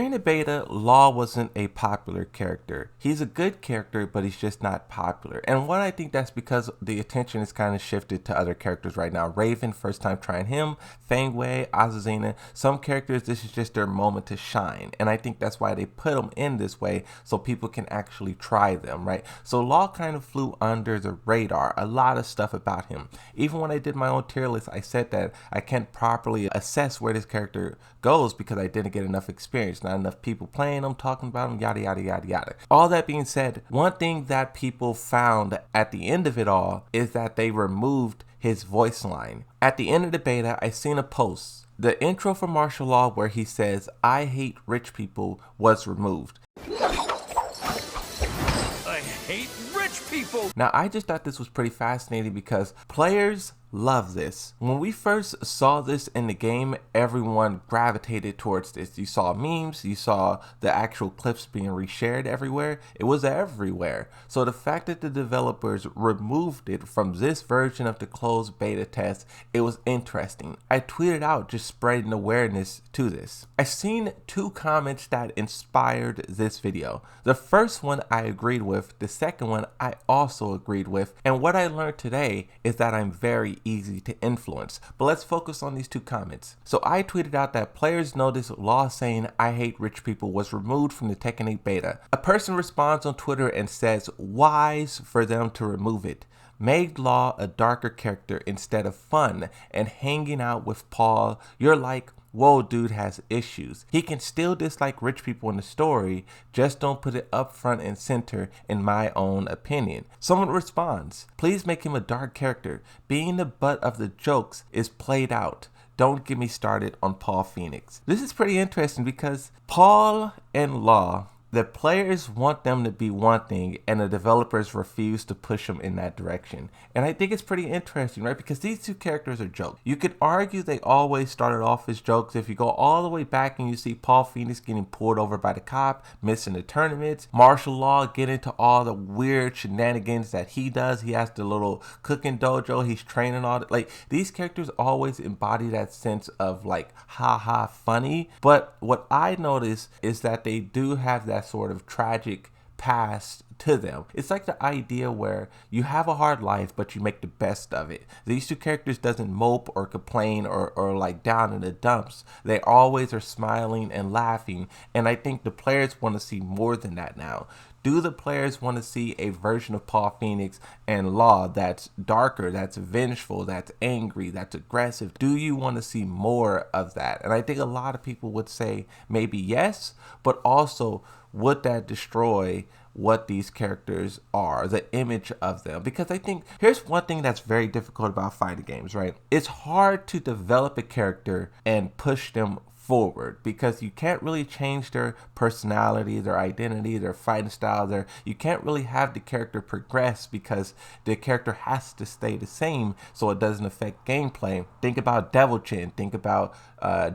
During the beta, Law wasn't a popular character. He's a good character, but he's just not popular. And one, I think that's because the attention is kind of shifted to other characters right now. Raven, first time trying him, Fang Wei, Azazina. Some characters, this is just their moment to shine. And I think that's why they put them in this way, so people can actually try them, right? So Law kind of flew under the radar. A lot of stuff about him. Even when I did my own tier list, I said that I can't properly assess where this character goes because I didn't get enough experience, not enough people playing them, talking about them, yada yada yada yada. All that being said, one thing that people found at the end of it all is that they removed his voice line. At the end of the beta, I seen a post. The intro for Marshal Law where he says, "I hate rich people," was removed. I hate rich people! Now, I just thought this was pretty fascinating because players love this. When we first saw this in the game, everyone gravitated towards this. You saw memes, you saw the actual clips being reshared everywhere. It was everywhere. So the fact that the developers removed it from this version of the closed beta test, it was interesting. I tweeted out just spreading awareness to this. I seen two comments that inspired this video. The first one I agreed with, the second one I also agreed with, and what I learned today is that I'm very easy to influence. But let's focus on these two comments. So I tweeted out that players noticed Law saying "I hate rich people" was removed from the Tekken 8 beta. A person responds on Twitter and says, "Wise for them to remove it. Made Law a darker character instead of fun and hanging out with Paul. You're like, whoa, dude has issues. He can still dislike rich people in the story, just don't put it up front and center in my own opinion." Someone responds, "Please make him a dark character. Being the butt of the jokes is played out. Don't get me started on Paul Phoenix." This is pretty interesting because Paul and Law, the players want them to be one thing and the developers refuse to push them in that direction. And I think it's pretty interesting, right? Because these two characters are jokes. You could argue they always started off as jokes. If you go all the way back and you see Paul Phoenix getting pulled over by the cop, missing the tournaments, Marshal Law get into all the weird shenanigans that he does. He has the little cooking dojo, he's training all that. Like, these characters always embody that sense of like, haha, funny. But what I notice is that they do have that sort of tragic past to them. It's like the idea where you have a hard life but you make the best of it. These two characters doesn't mope or complain or like down in the dumps. They always are smiling and laughing, and I think the players want to see more than that now. Do the players want to see a version of Paul Phoenix and Law that's darker, that's vengeful, that's angry, that's aggressive? Do you want to see more of that? And I think a lot of people would say maybe yes, but also would that destroy what these characters are, the image of them? Because I think here's one thing that's very difficult about fighting games, right? It's hard to develop a character and push them forward because you can't really change their personality, their identity, their fighting style. You can't really have the character progress because the character has to stay the same so it doesn't affect gameplay. Think about Devil Chin, think about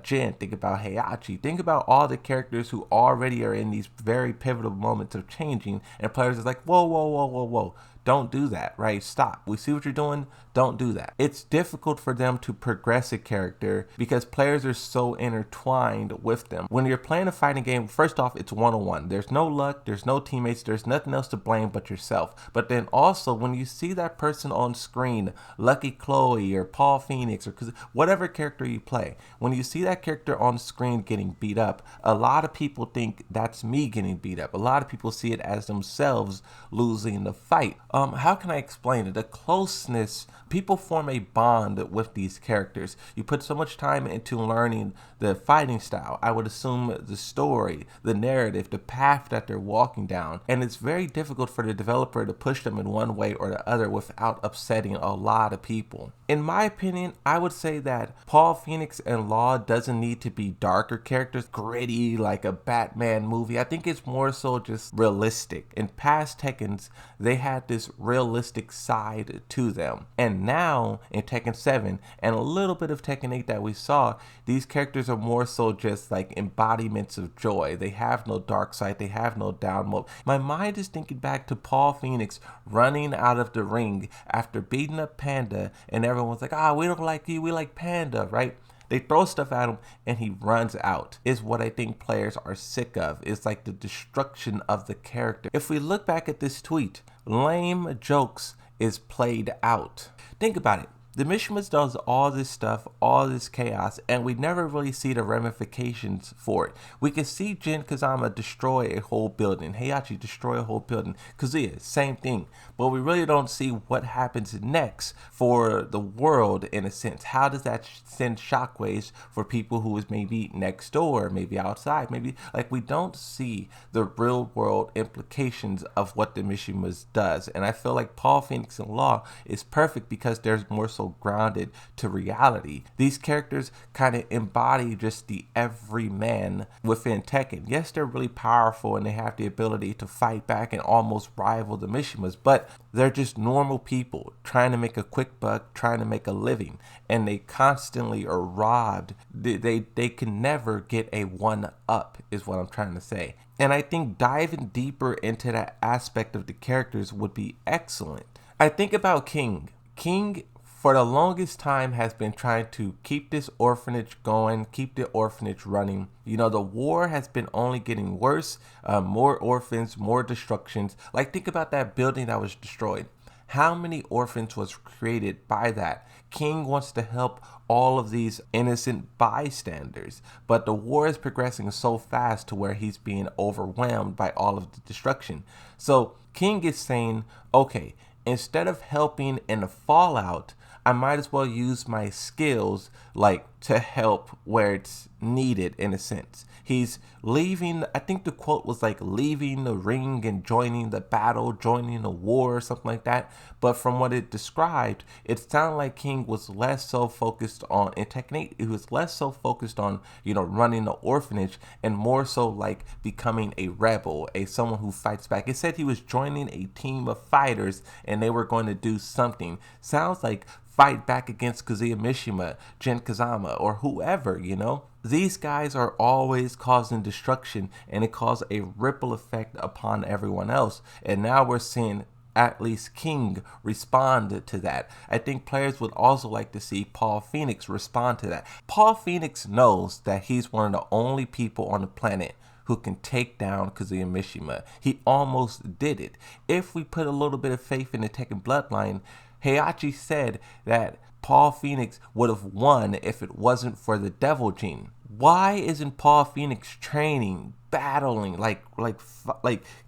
Jin, think about Heihachi, think about all the characters who already are in these very pivotal moments of changing, and players are like, whoa, whoa, whoa, whoa, whoa. Don't do that, right? Stop. We see what you're doing. Don't do that. It's difficult for them to progress a character because players are so intertwined with them. When you're playing a fighting game, first off, it's one-on-one. There's no luck, there's no teammates, there's nothing else to blame but yourself. But then also, when you see that person on screen, Lucky Chloe or Paul Phoenix or whatever character you play, when you see that character on screen getting beat up, a lot of people think that's me getting beat up. A lot of people see it as themselves losing the fight. How can I explain it? The closeness, people form a bond with these characters. You put so much time into learning the fighting style, I would assume the story, the narrative, the path that they're walking down, and it's very difficult for the developer to push them in one way or the other without upsetting a lot of people. In my opinion, I would say that Paul Phoenix and Law doesn't need to be darker characters, gritty like a Batman movie. I think it's more so just realistic. In past Tekkens, they had this realistic side to them, and now in Tekken 7 and a little bit of Tekken 8 that we saw, these characters are more so just like embodiments of joy. They have no dark side, they have no down mode. My mind is thinking back to Paul Phoenix running out of the ring after beating up Panda, and everyone's like, we don't like you, we like Panda, right? They throw stuff at him and he runs out. Is what I think players are sick of. It's like the destruction of the character. If we look back at this tweet, lame jokes is played out. Think about it. The Mishima does all this stuff, all this chaos, and we never really see the ramifications for it. We can see Jin Kazama destroy a whole building, Heihachi destroy a whole building, Kazuya, same thing. But we really don't see what happens next for the world in a sense. How does that send shockwaves for people who is maybe next door, maybe outside, maybe like we don't see the real world implications of what the Mishima does. And I feel like Paul Phoenix and Law is perfect because there's more so grounded to reality. These characters kind of embody just the everyman within Tekken. Yes, they're really powerful and they have the ability to fight back and almost rival the Mishimas, but they're just normal people trying to make a quick buck, trying to make a living, and they constantly are robbed. They can never get a one up is what I'm trying to say. And I think diving deeper into that aspect of the characters would be excellent. I think about King. King for the longest time has been trying to keep this orphanage going, keep the orphanage running. You know, the war has been only getting worse, more orphans, more destructions. Like think about that building that was destroyed. How many orphans was created by that? King wants to help all of these innocent bystanders, but the war is progressing so fast to where he's being overwhelmed by all of the destruction. So King is saying, okay, instead of helping in the fallout, I might as well use my skills like to help where it's needed in a sense. He's leaving, I think the quote was like leaving the ring and joining the battle, joining the war or something like that. But from what it described, it sounded like King was less so focused on, in technique, he was less so focused on, you know, running the orphanage and more so like becoming a rebel, someone who fights back. It said he was joining a team of fighters and they were going to do something. Sounds like fight back against Kazuya Mishima, Jin Kazama, or whoever, you know? These guys are always causing destruction and it causes a ripple effect upon everyone else. And now we're seeing at least King respond to that. I think players would also like to see Paul Phoenix respond to that. Paul Phoenix knows that he's one of the only people on the planet who can take down Kazuya Mishima. He almost did it. If we put a little bit of faith in the Tekken bloodline, Heihachi said that Paul Phoenix would have won if it wasn't for the Devil Gene. Why isn't Paul Phoenix training, battling, like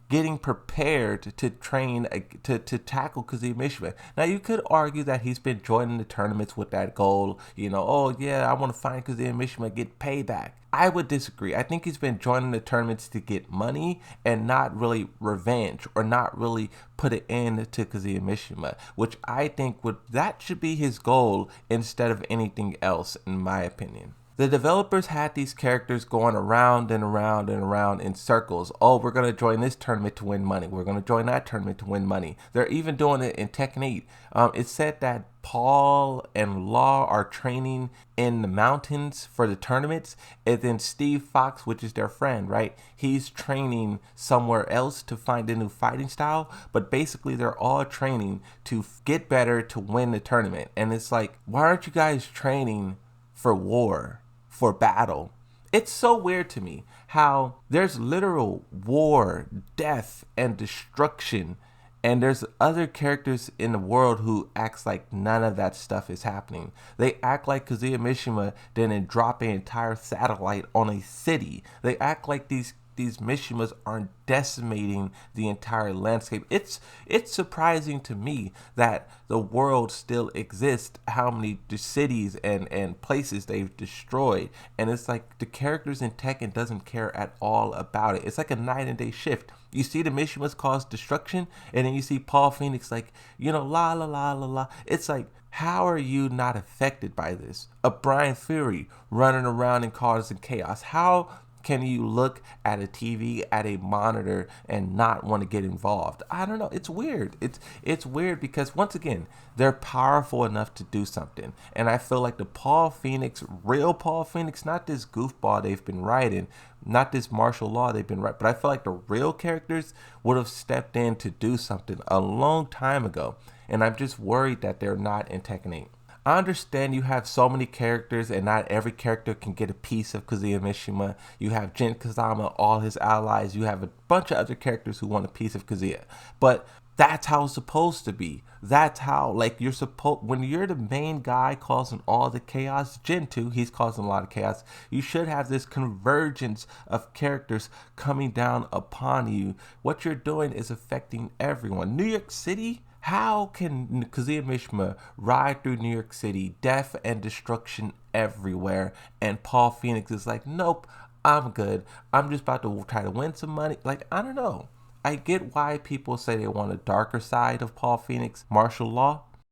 getting prepared to train to tackle Kazuya Mishima? Now you could argue that he's been joining the tournaments with that goal, you know, oh yeah, I want to find Kazuya Mishima, get payback. I would disagree. I think he's been joining the tournaments to get money and not really revenge or not really put it into Kazuya Mishima, which I think that should be his goal instead of anything else, in my opinion. The developers had these characters going around and around and around in circles. Oh, we're going to join this tournament to win money. We're going to join that tournament to win money. They're even doing it in Tekken 8. It said that Paul and Law are training in the mountains for the tournaments. And then Steve Fox, which is their friend, right? He's training somewhere else to find a new fighting style. But basically, they're all training to get better to win the tournament. And it's like, why aren't you guys training for war? For battle? It's so weird to me how there's literal war, death, and destruction, and there's other characters in the world who acts like none of that stuff is happening. They act like Kazuya Mishima didn't drop an entire satellite on a city. They act like these Mishimas aren't decimating the entire landscape. It's surprising to me that the world still exists, how many cities and places they've destroyed. And it's like the characters in Tekken doesn't care at all about it. It's like a night and day shift. You see the Mishimas cause destruction, and then you see Paul Phoenix like, you know, la la la la la. It's like, how are you not affected by this? A Brian Fury running around and causing chaos. How can you look at a TV, at a monitor, and not want to get involved? I don't know. It's weird. It's weird because, once again, they're powerful enough to do something. And I feel like the Paul Phoenix, real Paul Phoenix, not this goofball they've been writing, not this martial law they've been writing, but I feel like the real characters would have stepped in to do something a long time ago. And I'm just worried that they're not in Tekken 8. I understand you have so many characters and not every character can get a piece of Kazuya Mishima. You have Jin Kazama, all his allies. You have a bunch of other characters who want a piece of Kazuya. But that's how it's supposed to be. That's how, like, you're supposed, when you're the main guy causing all the chaos, Jin too, he's causing a lot of chaos. You should have this convergence of characters coming down upon you. What you're doing is affecting everyone. New York City? How can Kazuya Mishima ride through New York City, death and destruction everywhere, and Paul Phoenix is like, nope, I'm good. I'm just about to try to win some money. Like, I don't know. I get why people say they want a darker side of Paul Phoenix, martial law,